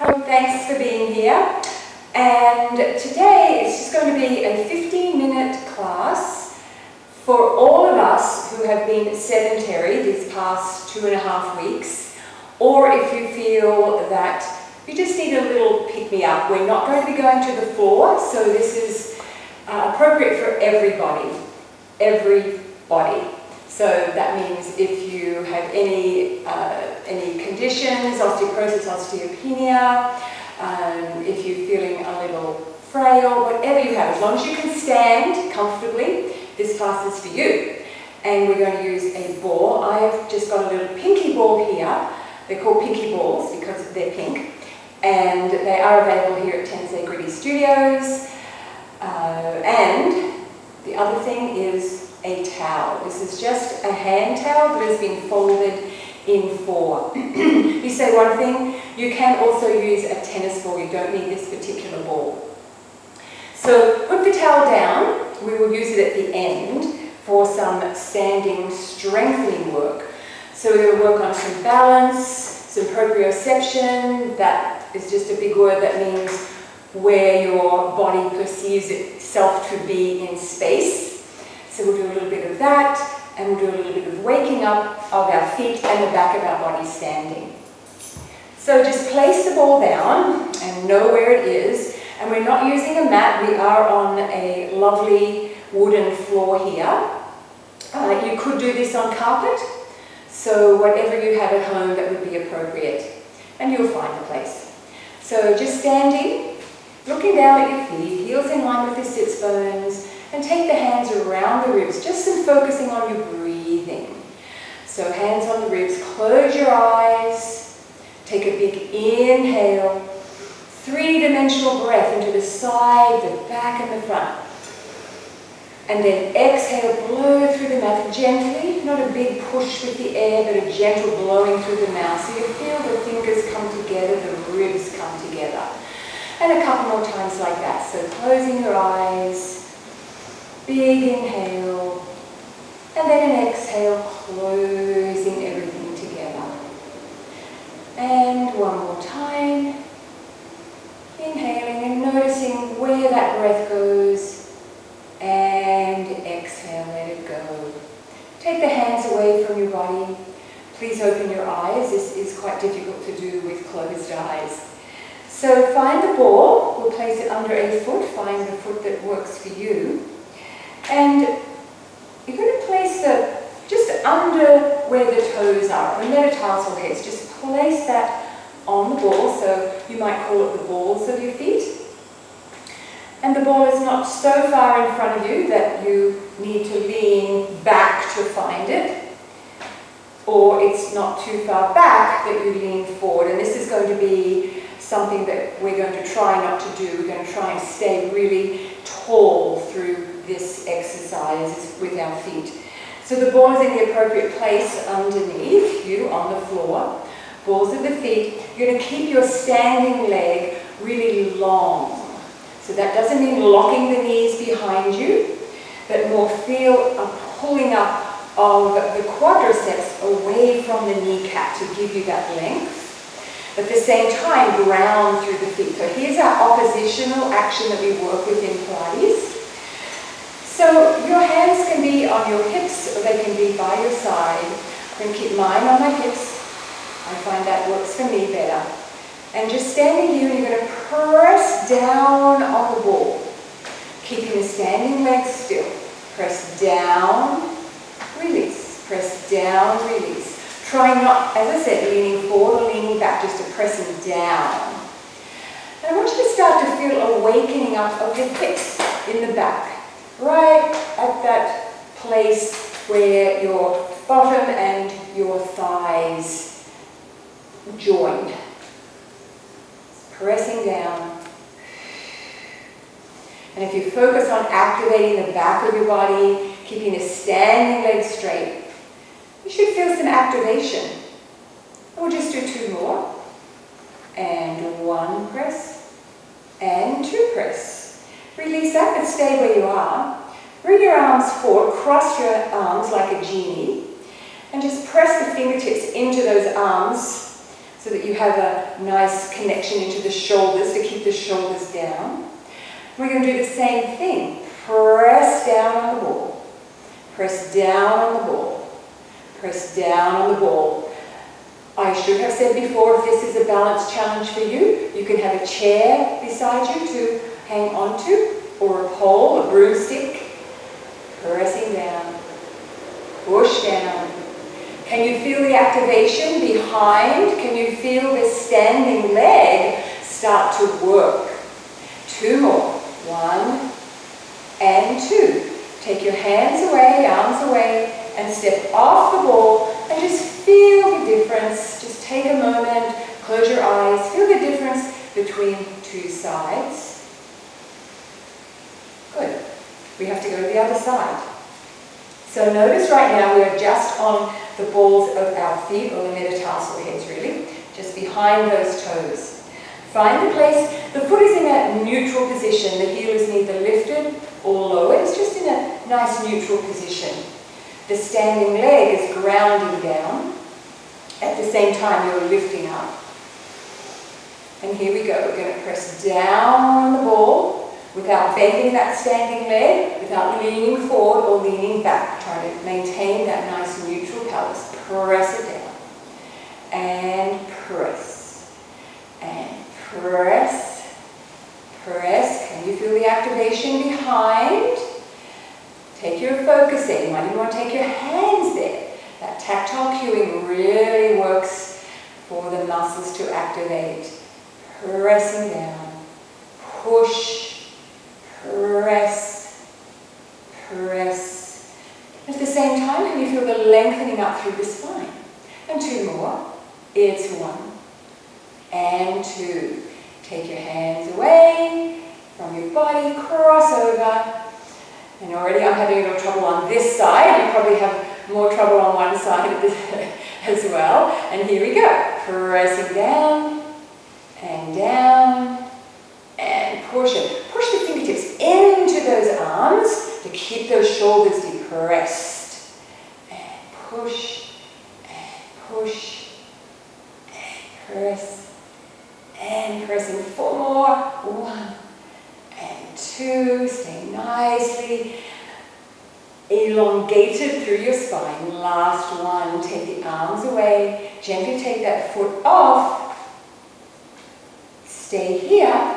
Thanks for being here. And today it's just going to be a 15-minute class for all of us who have been sedentary these past 2.5 weeks, or if you feel that you just need a little pick-me-up. We're not going to be going to the floor, so this is appropriate for everybody. So that means if you have any conditions, osteoporosis, osteopenia, if you're feeling a little frail, whatever you have, as long as you can stand comfortably, this class is for you. And we're going to use a ball. I've just got a little pinky ball here. They're called pinky balls because they're pink. And they are available here at Tensei Gritty Studios. And the other thing is a towel. This is just a hand towel that has been folded in 4. You say one thing, you can also use a tennis ball. You don't need this particular ball. So put the towel down. We will use it at the end for some standing strengthening work. So we're going to work on some balance, some proprioception. That is just a big word that means where your body perceives itself to be in space. So we'll do a little bit of that, and we'll do a little bit of waking up of our feet and the back of our body standing. So just place the ball down and know where it is. And we're not using a mat, we are on a lovely wooden floor here. You could do this on carpet, so whatever you have at home that would be appropriate. And you'll find a place. So just standing, looking down at your feet, heels in line with the sits bones, and take the hands around the ribs, just some focusing on your breathing. So hands on the ribs, close your eyes, take a big inhale, 3-dimensional breath into the side, the back and the front. And then exhale, blow through the mouth gently, not a big push with the air, but a gentle blowing through the mouth. So you feel the fingers come together, the ribs come together. And a couple more times like that. So closing your eyes, big inhale, and then an exhale, closing everything together. And one more time, inhaling and noticing where that breath goes, and exhale, let it go. Take the hands away from your body. Please open your eyes. This is quite difficult to do with closed eyes. So find the ball, we'll place it under a foot, find the foot that works for you. And you're going to place just under where the toes are, the metatarsal heads. Just place that on the ball, so you might call it the balls of your feet. And the ball is not so far in front of you that you need to lean back to find it, or it's not too far back that you lean forward. And this is going to be something that we're going to try not to do. We're going to try and stay really tall through this exercise with our feet. So the ball is in the appropriate place underneath you on the floor. Balls of the feet. You're going to keep your standing leg really long. So that doesn't mean locking the knees behind you, but more feel a pulling up of the quadriceps away from the kneecap to give you that length. At the same time, ground through the feet. So here's our oppositional action that we work with in Pilates. So your hands can be on your hips or they can be by your side. I'm going to keep mine on my hips. I find that works for me better. And just standing here, you're going to press down on the ball. Keeping the standing legs still. Press down, release. Press down, release. Try not, as I said, leaning forward or leaning back, just a pressing down. And I want you to start to feel a awakening up of your hips in the back. Right at that place where your bottom and your thighs join. Pressing down. And if you focus on activating the back of your body, keeping the standing legs straight, you should feel some activation. We'll just do 2 more. And 1 press. And 2 press. Release that, but stay where you are. Bring your arms forward, cross your arms like a genie, and just press the fingertips into those arms so that you have a nice connection into the shoulders to keep the shoulders down. We're going to do the same thing. Press down on the ball. Press down on the ball. Press down on the ball. I should have said before, if this is a balance challenge for you, you can have a chair beside you to hang onto, or a pole, a broomstick. Pressing down. Push down. Can you feel the activation behind? Can you feel the standing leg start to work? 2 more. 1 and 2. Take your hands away, arms away, and step off the ball and just feel the difference. Just take a moment, close your eyes, feel the difference between 2 sides. Good. We have to go to the other side. So notice right now we are just on the balls of our feet, or the metatarsal heads really, just behind those toes. Find the place, the foot is in a neutral position, the heel is neither lifted or lowered, it's just in a nice neutral position. The standing leg is grounding down, at the same time you're lifting up. And here we go, we're going to press down on the ball without bending that standing leg, without leaning forward or leaning back, trying to maintain that nice neutral pelvis. Press it down, and press, and press, press. Can you feel the activation behind? Take your focus in. You might even want to take your hands there. That tactile cueing really works for the muscles to activate. Pressing down, push, press, press. At the same time, can you feel the lengthening up through the spine? And 2 more. It's 1 and 2. Take your hands away from your body, cross over. And already I'm having a little trouble on this side. You probably have more trouble on one side as well. And here we go. Pressing down and push it. Push the fingertips into those arms to keep those shoulders depressed. And push and push and press and press in 4 more. 1 and 2. Stay nicely elongated through your spine. Last one. Take the arms away. Gently take that foot off. Stay here.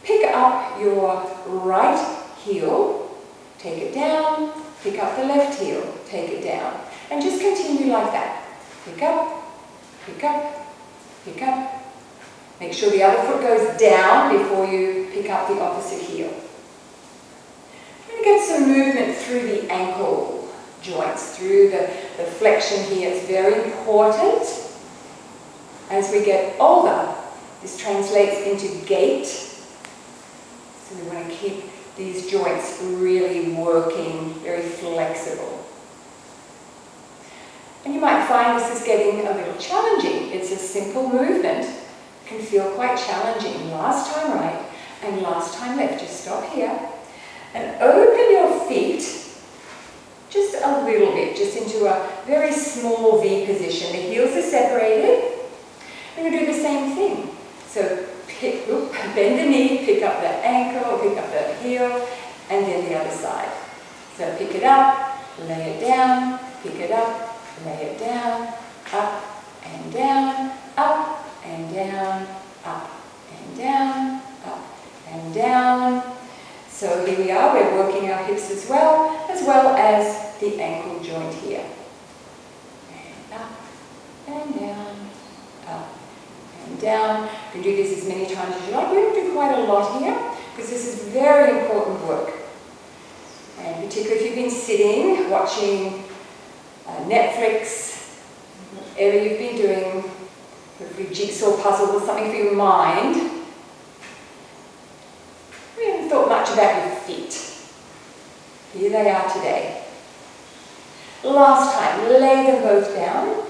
Pick up your right heel. Take it down. Pick up the left heel. Take it down. And just continue like that. Pick up, pick up, pick up. Make sure the other foot goes down before you pick up the opposite heel. I'm going to get some movement through the ankle joints, through the flexion here. It's very important. As we get older, this translates into gait. So we want to keep these joints really working, very flexible. And you might find this is getting a little challenging. It's a simple movement. Can feel quite challenging. Last time right and last time left. Just stop here and open your feet just a little bit, just into a very small V position. The heels are separated. We're going to do the same thing. So bend the knee, pick up the ankle, pick up the heel, and then the other side. So pick it up, lay it down, pick it up, lay it down, up and down, up and down, up and down, up and down. So here we are, we're working our hips as well as the ankle joint here. And up and down, up and down. You can do this as many times as you like. We don't do quite a lot here because this is very important work. And particularly if you've been sitting, watching Netflix, whatever you've been doing, hopefully jigsaw puzzle or something for your mind. We haven't thought much about your feet. Here they are today. Last time, lay them both down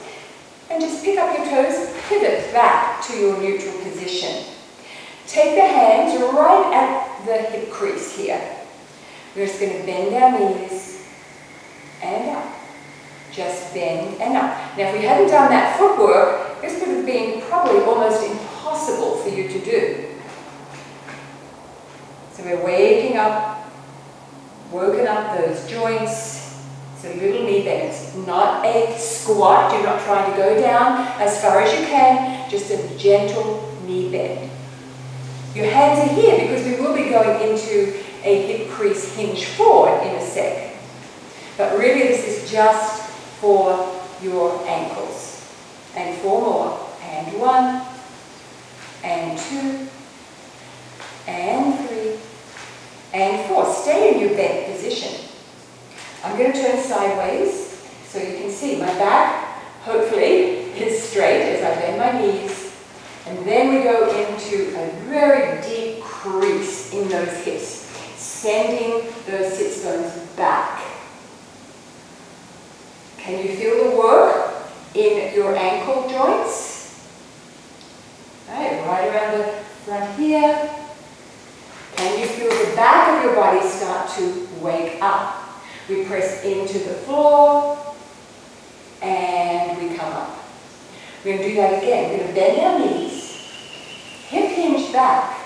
and just pick up your toes, pivot back to your neutral position. Take the hands right at the hip crease here. We're just going to bend our knees and up. Just bend and up. Now if we hadn't done that footwork, this would have been probably almost impossible for you to do. So we're woken up those joints. So little knee bends, not a squat. Do not try to go down as far as you can, just a gentle knee bend. Your hands are here because we will be going into a hip crease hinge forward in a sec. But really this is just for your ankles. And 4 more. And 1, and 2, and 3, and 4. Stay in your bent position. I'm going to turn sideways so you can see my back, hopefully, is straight as I bend my knees. And then we go into a very deep crease in those hips, sending those sits bones back. Can you feel the work in your ankle joints? Right around the front here. Can you feel the back of your body start to wake up? We press into the floor and we come up. We're going to do that again. We're going to bend our knees, hip hinge back,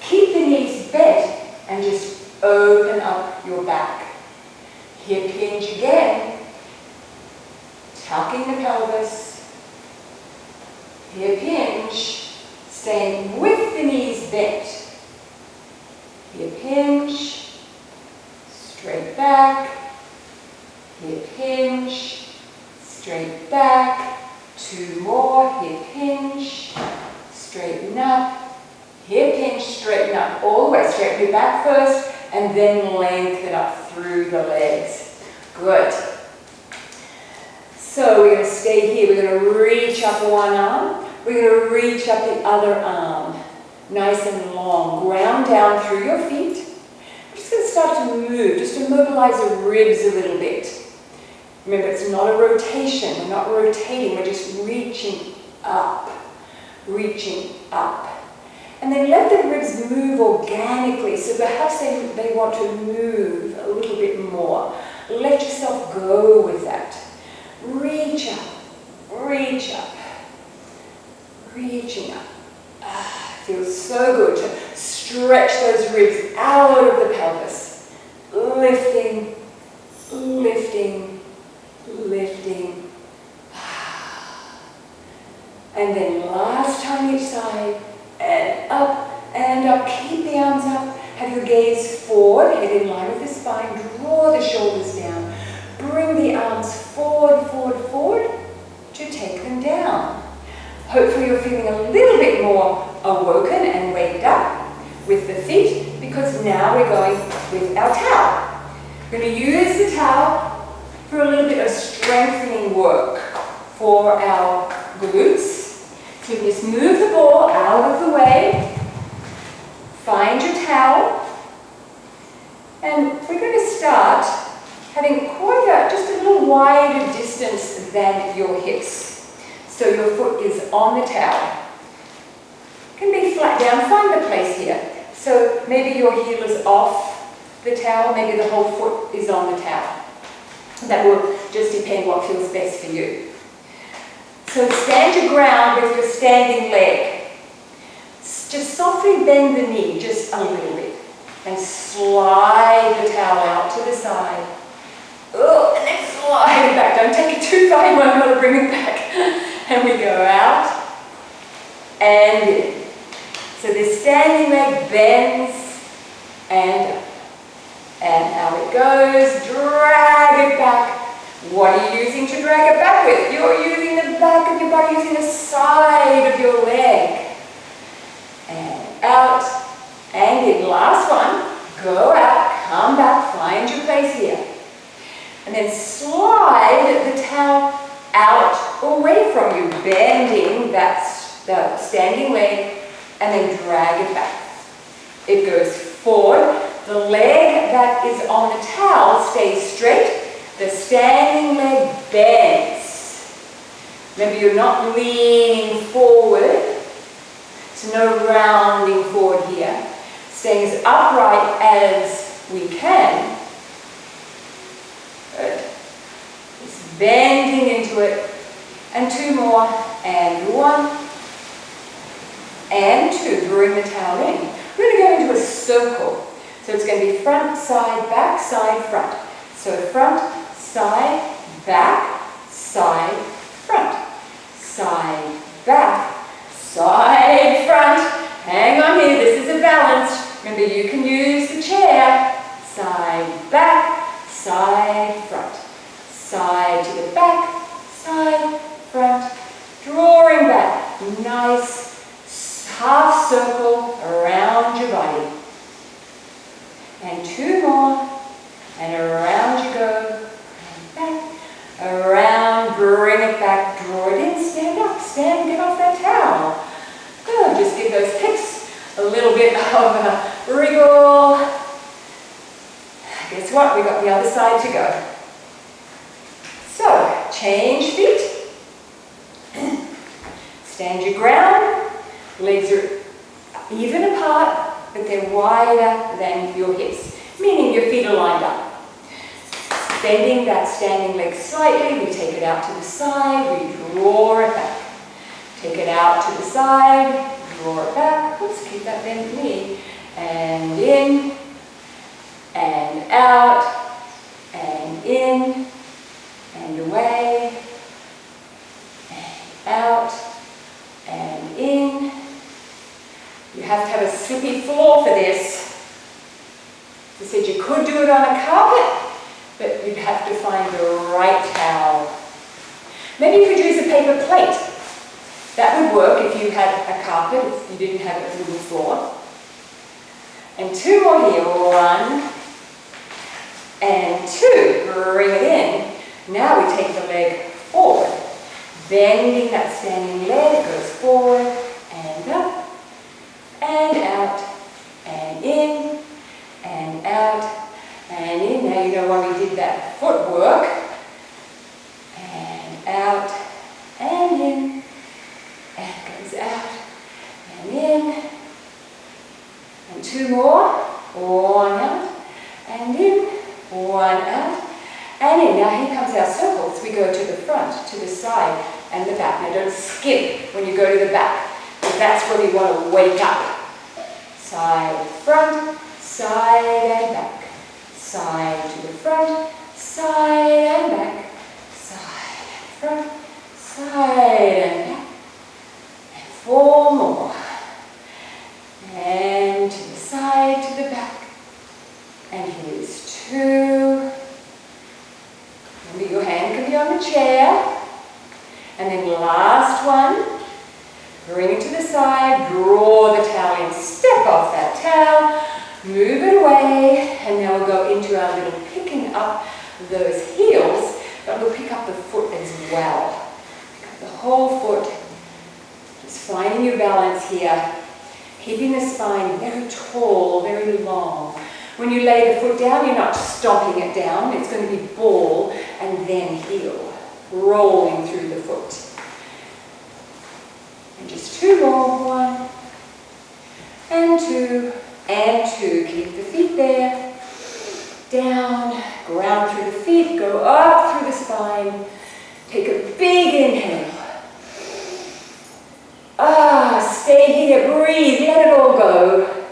keep the knees bent and just open up your back. Hip hinge again, tucking the pelvis, hip hinge, staying with the knees bent. Hip hinge, straight back, hip hinge, straight back, 2 more, hip hinge, straighten up, hip hinge, straighten up, all the way, straighten your back first, and then lengthen up through the legs. Good. So we're going to stay here, we're going to reach up one arm, we're going to reach up the other arm, nice and long, ground down through your feet. We're just going to start to move, just to mobilize the ribs a little bit. Remember, it's not a rotation. We're not rotating. We're just reaching up, reaching up. And then let the ribs move organically. So perhaps they want to move a little bit more. Let yourself go with that. Reach up, reach up, reaching up. Feels so good to stretch those ribs out of the pelvis. Lifting, lifting, lifting. And then last time each side, and up and up. Keep the arms up. Have your gaze forward, head in line with the spine. Draw the shoulders down. Bring the arms forward, forward, forward to take them down. Hopefully you're feeling a little bit more awoken and waked up with the feet, because now we're going with our towel. We're going to use the towel for a little bit of strengthening work for our glutes. So you can just move the ball out of the way, find your towel, and we're going to start having quite just a little wider distance than your hips. So your foot is on the towel. It can be flat down, find the place here. So maybe your heel is off the towel, maybe the whole foot is on the towel. That will just depend what feels best for you. So stand your ground with your standing leg. Just softly bend the knee just a little bit and slide the towel out to the side. Oh, and then slide it back. Don't take it too far, you might want to bring it back. And we go out and in. So the standing leg bends and up. And out it goes. Drag it back. What are you using to drag it back with? You're using the back of your body, using the side of your leg. And out and in. Last one. Go out, come back, find your place here. And then slide the towel out away from you, bending that standing leg, and then drag it back. It goes forward. The leg that is on the towel stays straight. The standing leg bends. Remember, you're not leaning forward, so no rounding forward here. Staying as upright as we can. Good. Just bending into it. And 2 more. and 1, and 2. Bring the towel in. We're going to go into a circle. So it's going to be front, side, back, side, front. So front, side, back, side, front. Side, back, side, front. Hang on here, this is a balance. Remember, you can use the chair. Side, back, side, front. Side to the back, side, front. Drawing back. Nice half circle around your body. And 2 more. And around you go. And back. Around, bring it back, draw it in, stand up, stand, get off that towel. Good, just give those hips a little bit of a wriggle. Guess what, we got the other side to go. So, change feet. Stand your ground, legs are even apart, but they're wider than your hips, meaning your feet are lined up. Bending that standing leg slightly, we take it out to the side, we draw it back. Take it out to the side, draw it back. Oops, keep that bent knee. And in, and out, and in, and away, and out, and in. You have to have a slippy floor for this. I said you could do it on a carpet, but you'd have to find the right towel. Maybe you could use a paper plate. That would work if you had a carpet, if you didn't have a wooden floor. And 2 more here. 1 and 2. Bring it in. Now we take the leg forward. Bending that standing leg, goes forward and up and out and in and out. And in. Now you know why we did that footwork. And out and in. And goes out and in. And 2 more. 1 out and in. 1 out and in. Now here comes our circles. We go to the front, to the side and the back. Now don't skip when you go to the back, because that's when we want to wake up. Side, front, side and back. Side to the front, side and back, side and front, side and back, and 4 more. And to the side, to the back, and here's 2. Remember, your hand can be on the chair. And then last one, bring it to the side, draw the towel in, step off that towel, move it away, and now we'll go into our little picking up those heels, but we'll pick up the foot as well. Pick up the whole foot, just finding your balance here, keeping the spine very tall, very long. When you lay the foot down, you're not stomping it down, it's going to be ball and then heel, rolling through the foot. And just 2 more, 1 and 2. And 2, keep the feet there, down, ground through the feet, go up through the spine, take a big inhale. Stay here, breathe, let it all go.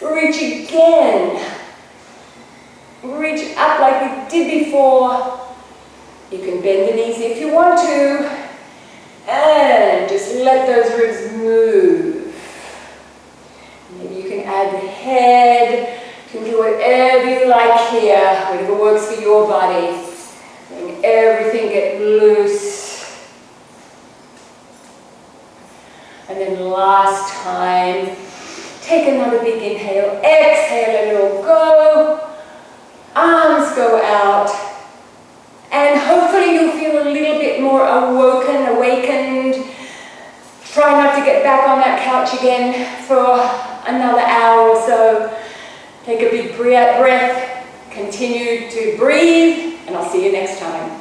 Reach again. Reach up like we did before. You can bend the knees if you want to, and just let those ribs move. Maybe you can add the head. You can do whatever you like here, whatever works for your body. Letting everything get loose. And then last time, take another big inhale. Exhale, let it all go. Arms go out. And hopefully you'll feel a little bit more awakened. Try not to get back on that couch again for another hour or so. Take a big breath, continue to breathe, and I'll see you next time.